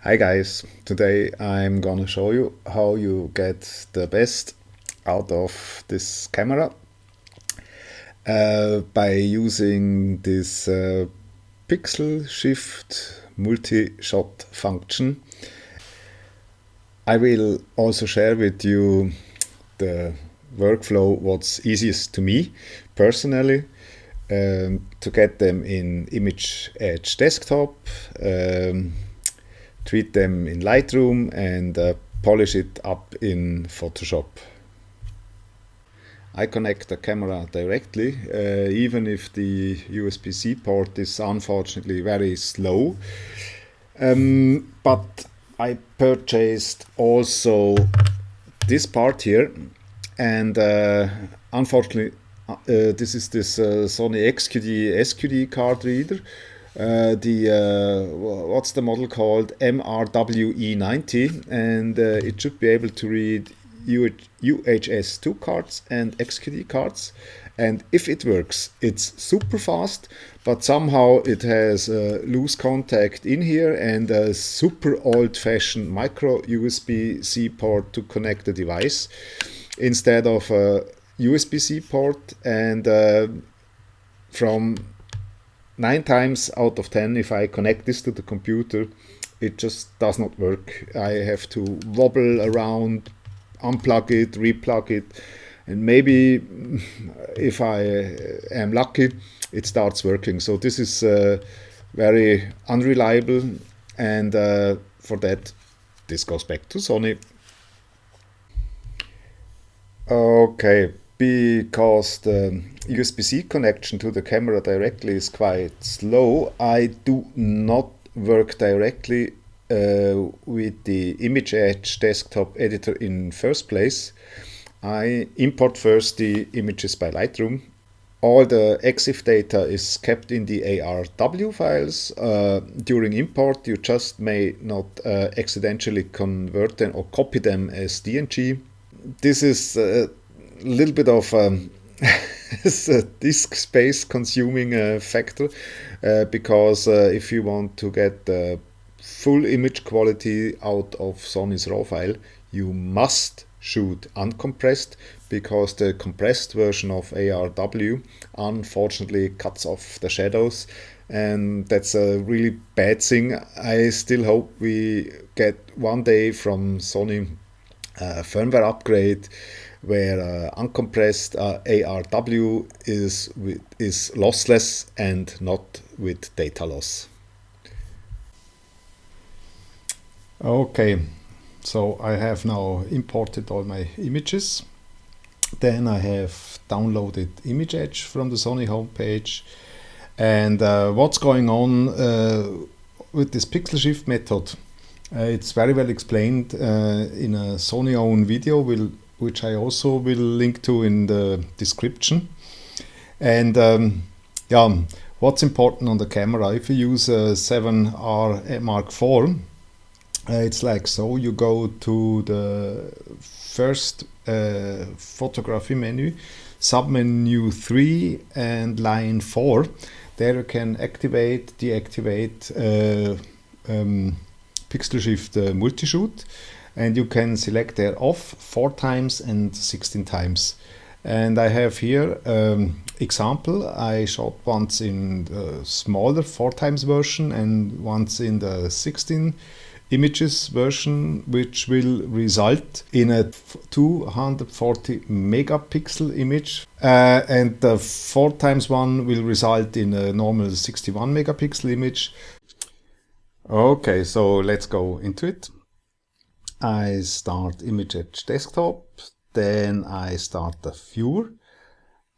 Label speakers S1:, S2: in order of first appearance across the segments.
S1: Hi guys, today I'm gonna show you how you get the best out of this camera by using this pixel shift multi-shot function. I will also share with you the workflow what's easiest to me personally to get them in Image Edge Desktop, treat them in Lightroom and polish it up in Photoshop. I connect the camera directly, even if the USB-C port is unfortunately very slow. But I purchased also this part here, and unfortunately this is this Sony XQD SQD card reader. What's the model called? MRWE90, and it should be able to read UHS2 cards and XQD cards, and if it works it's super fast, but somehow it has a loose contact in here and a super old-fashioned micro USB-C port to connect the device instead of a USB-C port, and from 9 times out of 10 if I connect this to the computer it just does not work. I have to wobble around, unplug it, replug it, and maybe if I am lucky it starts working. So this is very unreliable, and for that this goes back to Sony. Okay, because the USB-C connection to the camera directly is quite slow, I do not work directly with the Image Edge desktop editor in first place. I import first the images by Lightroom. All the EXIF data is kept in the ARW files. During import you just may not accidentally convert them or copy them as DNG. This is a little bit of a disk space consuming factor, because if you want to get the full image quality out of Sony's RAW file, you must shoot uncompressed, because the compressed version of ARW unfortunately cuts off the shadows, and that's a really bad thing. I still hope we get one day from Sony firmware upgrade where uncompressed ARW is lossless and not with data loss. Okay, so I have now imported all my images. Then I have downloaded Image Edge from the Sony homepage, and what's going on with this pixel shift method? It's very well explained in a Sony own video, which I also will link to in the description. And yeah, what's important on the camera? If you use a 𝛂-7RM4, it's like so. You go to the first photography menu, submenu 3 and line 4. There you can activate, deactivate pixel shift multi-shoot, and you can select there off 4 times and 16 times. And I have here example. I shot once in the smaller 4 times version and once in the 16 images version, which will result in a 240 megapixel image, and the 4 times one will result in a normal 61 megapixel image. Okay, so let's go into it. I start Image Edge Desktop, then I start the viewer.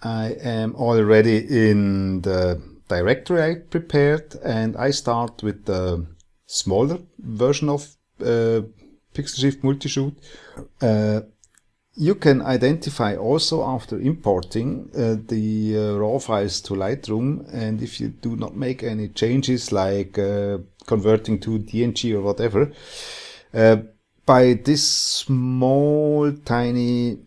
S1: I am already in the directory I prepared, and I start with the smaller version of pixel shift multi-shoot. You can identify also after importing the RAW files to Lightroom, and if you do not make any changes like converting to DNG or whatever, by this small tiny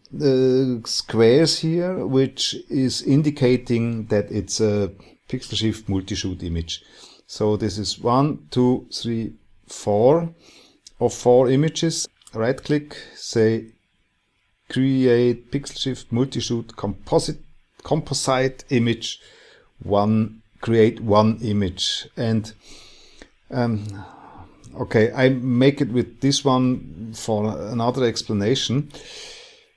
S1: squares here, which is indicating that it's a pixel shift multi-shoot image. So this is 1, 2, 3, 4 of 4 images. Right click, say create pixel shift multi-shoot composite image, create one image. And okay, I make it with this one for another explanation.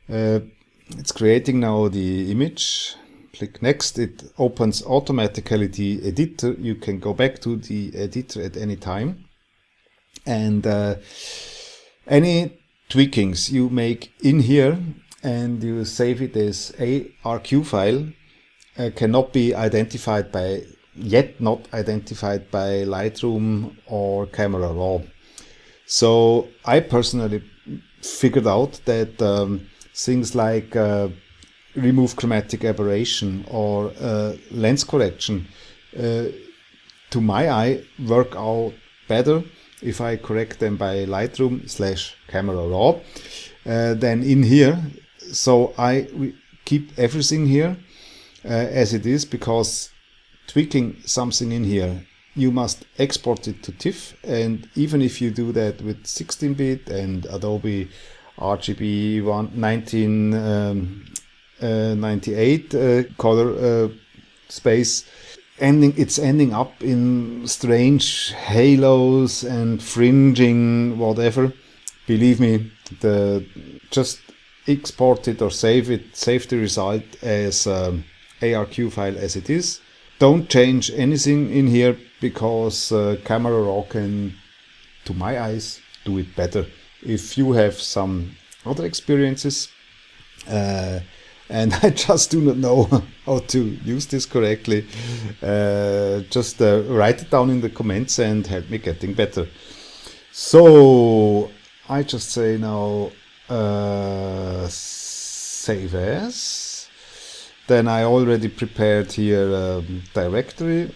S1: It's creating now the image. Click next, it opens automatically the editor. You can go back to the editor at any time. And any tweakings you make in here and you save it as ARQ file cannot be identified by, yet not identified by Lightroom or Camera Raw. So I personally figured out that things like remove chromatic aberration or lens correction to my eye work out better if I correct them by Lightroom/Camera Raw than in here. So I keep everything here as it is, because tweaking something in here, you must export it to TIFF, and even if you do that with 16-bit and Adobe RGB 1998 color space, it's ending up in strange halos and fringing, whatever. Believe me, just export it or save the result as ARQ file as it is. Don't change anything in here, because Camera Raw can, to my eyes, do it better. If you have some other experiences and I just do not know how to use this correctly, just write it down in the comments and help me getting better. So I just say now save as. Then I already prepared here a directory,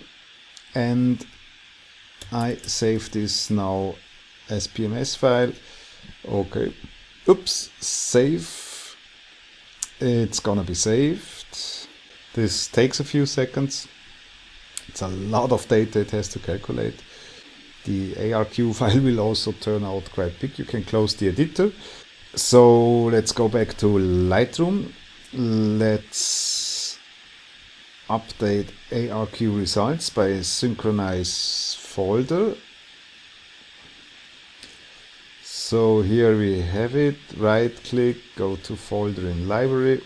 S1: and I save this now as PMS file. Okay, oops, save. It's gonna be saved. This takes a few seconds. It's a lot of data it has to calculate. The ARQ file will also turn out quite big. You can close the editor. So let's go back to Lightroom. Let's update ARQ results by synchronize folder. So here we have it. Right click, go to folder in library.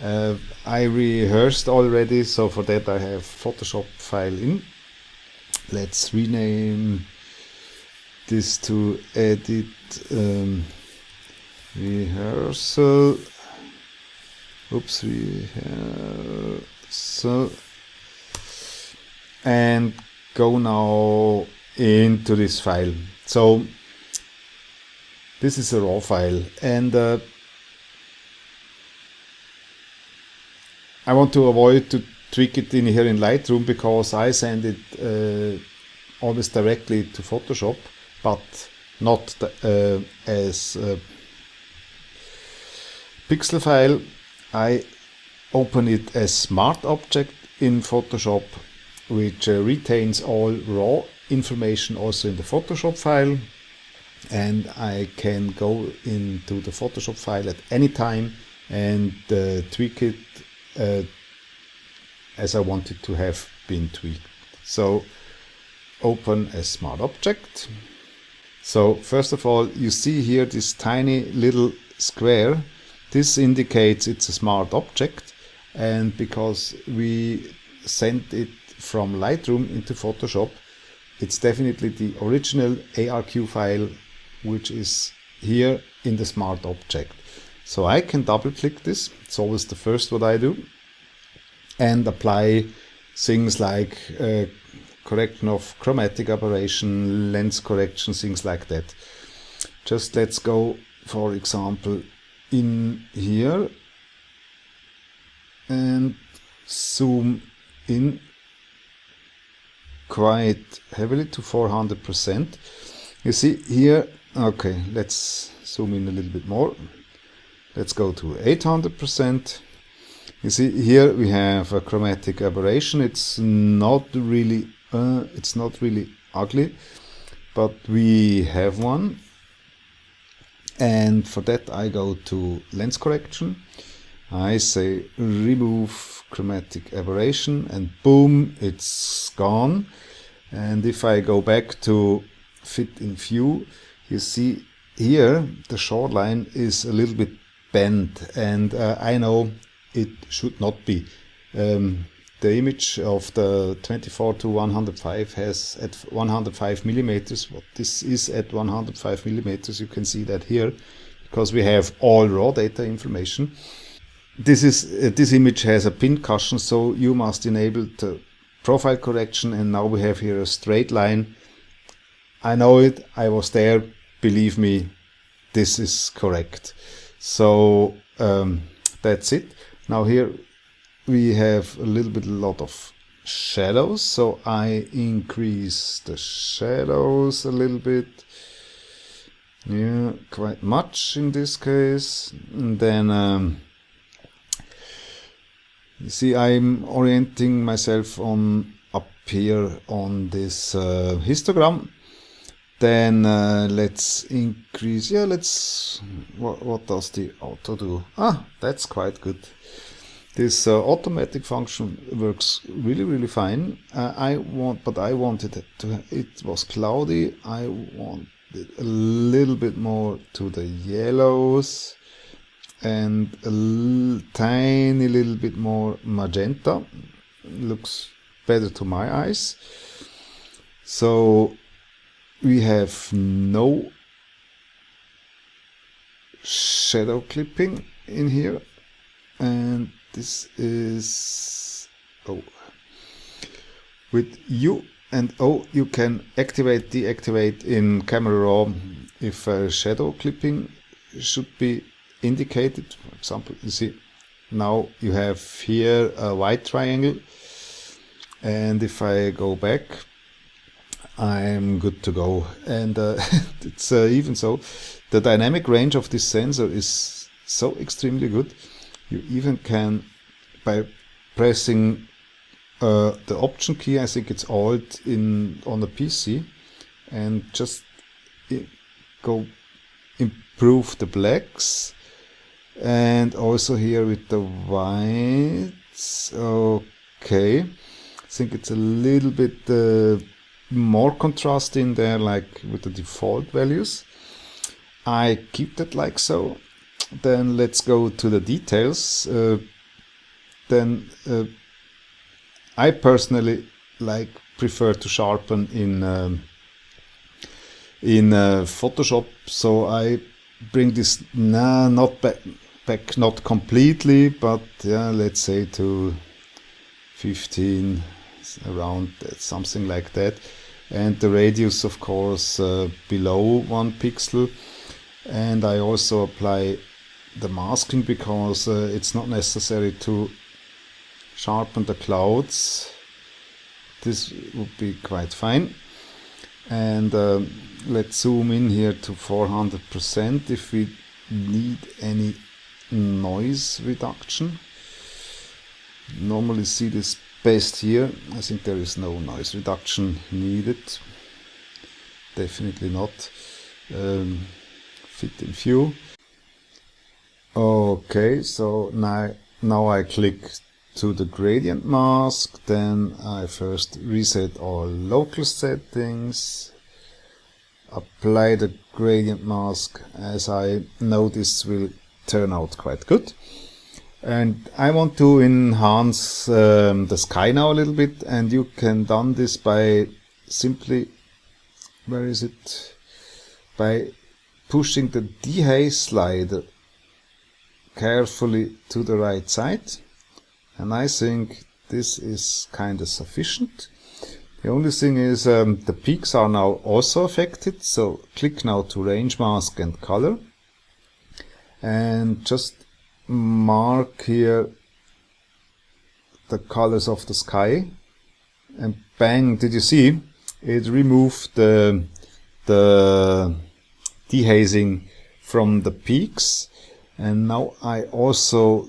S1: I rehearsed already, so for that I have Photoshop file in. Let's rename this to edit rehearsal. Oops, rehearsal. And go now into this file. So this is a raw file, and I want to avoid to tweak it in here in Lightroom, because I send it always directly to Photoshop, but not as a pixel file. I open it as Smart Object in Photoshop, which retains all raw information also in the Photoshop file, and I can go into the Photoshop file at any time and tweak it as I want it to have been tweaked. So open as Smart Object. So first of all, you see here this tiny little square. This indicates it's a smart object, and because we sent it from Lightroom into Photoshop, it's definitely the original ARQ file which is here in the smart object. So I can double click this, it's always the first what I do, and apply things like correction of chromatic aberration, lens correction, things like that. Just let's go, for example, in here and zoom in quite heavily to 400%. You see here, okay, let's zoom in a little bit more. Let's go to 800%. You see here we have a chromatic aberration. It's not really ugly, but we have one. And for that I go to lens correction. I say remove chromatic aberration, and boom, it's gone. And if I go back to fit in view, you see here the shoreline is a little bit bent, and I know it should not be. The image of the 24 to 105 has at 105 millimeters. What this is at 105 millimeters, you can see that here, because we have all raw data information. This image has a pin cushion, so you must enable the profile correction, and now we have here a straight line. I know it, I was there, believe me, this is correct. So that's it. Now here we have a lot of shadows, so I increase the shadows a little bit. Yeah, quite much in this case. And then you see, I'm orienting myself on up here on this histogram. Then let's increase. Yeah, let's. What does the auto do? Ah, that's quite good. This automatic function works really fine. I wanted it to. It was cloudy. I wanted a little bit more to the yellows, and a tiny little bit more magenta. Looks better to my eyes. So we have no shadow clipping in here, and this is with U and O you can activate, deactivate in Camera Raw if shadow clipping should be indicated. For example, you see now you have here a white triangle, and if I go back, I'm good to go. And it's even so, the dynamic range of this sensor is so extremely good. You even can, by pressing the option key, I think it's Alt on the PC, and just go improve the blacks, and also here with the whites. Okay, I think it's a little bit more contrast in there, like with the default values. I keep that like so. Then let's go to the details. I personally prefer to sharpen in Photoshop, so I bring this not back, not completely, but yeah, let's say to 15, around something like that, and the radius of course below 1 pixel. And I also apply the masking, because it's not necessary to sharpen the clouds. This would be quite fine. And let's zoom in here to 400% if we need any noise reduction. Normally see this best here. I think there is no noise reduction needed. Definitely not. Fit in view. Okay, so now I click to the gradient mask. Then I first reset all local settings, apply the gradient mask, as I know this will turn out quite good. And I want to enhance the sky now a little bit, and you can do this by simply, where is it? By pushing the dehaze slider carefully to the right side, and I think this is kind of sufficient. The only thing is the peaks are now also affected, so click now to range mask and color, and just mark here the colors of the sky, and bang, did you see? It removed the dehazing from the peaks. And now I also,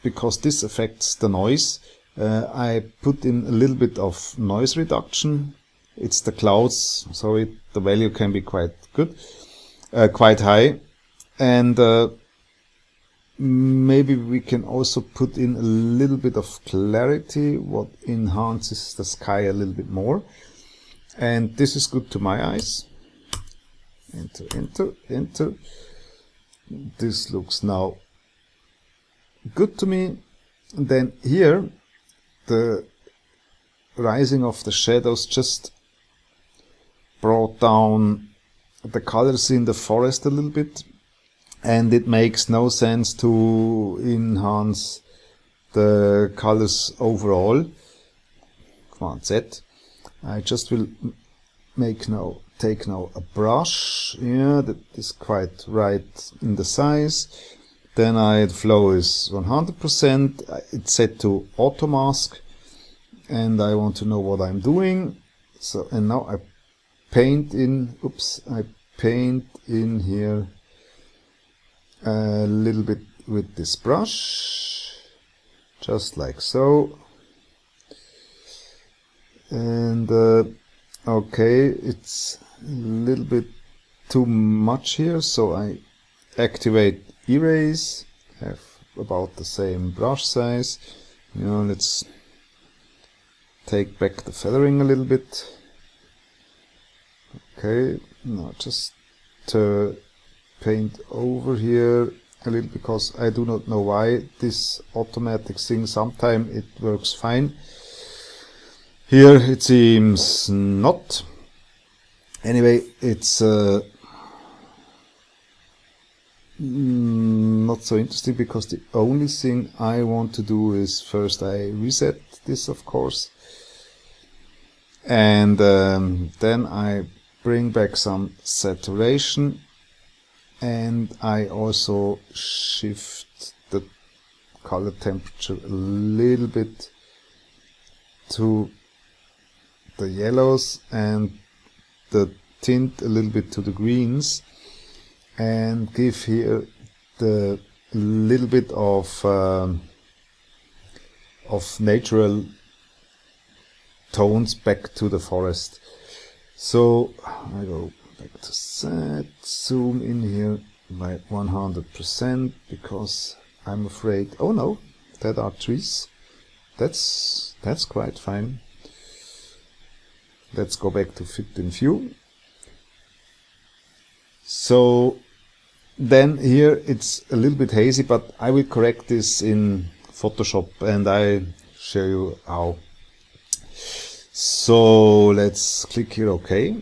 S1: because this affects the noise, I put in a little bit of noise reduction it's the clouds, so the value can be quite good, quite high. And maybe we can also put in a little bit of clarity, what enhances the sky a little bit more. And this is good to my eyes. Enter, enter, enter. This looks now good to me. And then here, the rising of the shadows just brought down the colors in the forest a little bit. And it makes no sense to enhance the colors overall. Command Z. I just will take now a brush. Yeah, that is quite right in the size. Then the flow is 100%. It's set to auto mask, and I want to know what I'm doing. So, and now I paint in. I paint in here a little bit with this brush, just like so. And okay, it's a little bit too much here, so I activate erase. Have about the same brush size. You know, let's take back the feathering a little bit. Okay, now just paint over here a little, because I do not know why this automatic thing, sometimes it works fine. Here it seems not. Anyway, it's not so interesting, because the only thing I want to do is first I reset this, of course, and then I bring back some saturation. And I also shift the color temperature a little bit to the yellows, and the tint a little bit to the greens, and give here the little bit of natural tones back to the forest. So I go back to set, zoom in here by 100%, because I'm afraid, oh no, that are trees. That's quite fine. Let's go back to fit in view. So then here it's a little bit hazy, but I will correct this in Photoshop, and I show you how. So let's click here OK.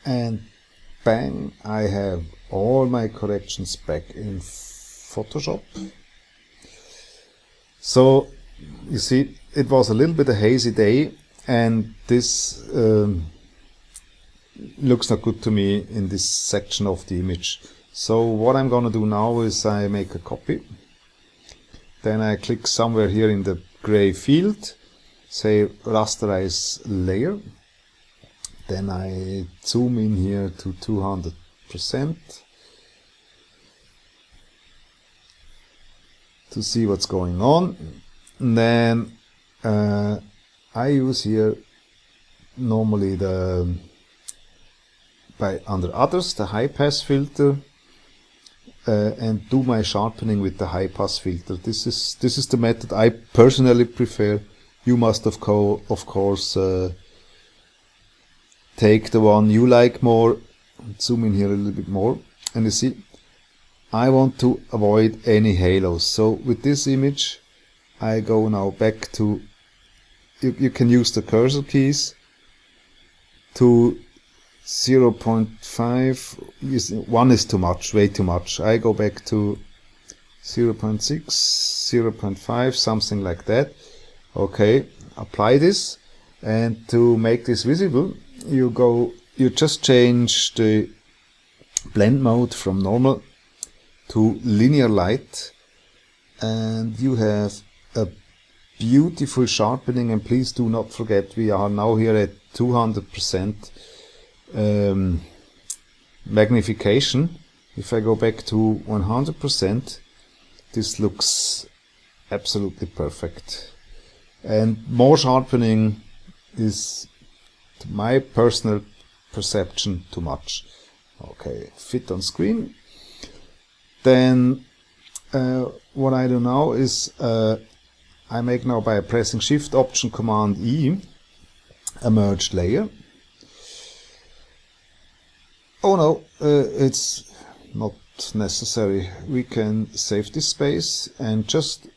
S1: And bang, I have all my corrections back in Photoshop. So you see, it was a little bit a hazy day, and this looks not good to me in this section of the image. So what I'm gonna do now is I make a copy. Then I click somewhere here in the gray field, say rasterize layer. Then I zoom in here to 200% to see what's going on. And then I use here normally under others the high pass filter, and do my sharpening with the high pass filter. This is the method I personally prefer. You must of course take the one you like more. Zoom in here a little bit more, and you see I want to avoid any halos. So with this image I go now back to, you can use the cursor keys, to 0.5. One is too much, way too much. I go back to 0.6, 0.5, something like that. Okay, apply this, and to make this visible, you just change the blend mode from normal to linear light, and you have a beautiful sharpening. And please do not forget, we are now here at 200% magnification. If I go back to 100%, this looks absolutely perfect. And more sharpening is, to my personal perception, too much. Okay, fit on screen. Then what I do now is I make now by pressing Shift Option Command E a merged layer. Oh no, it's not necessary. We can save this space and just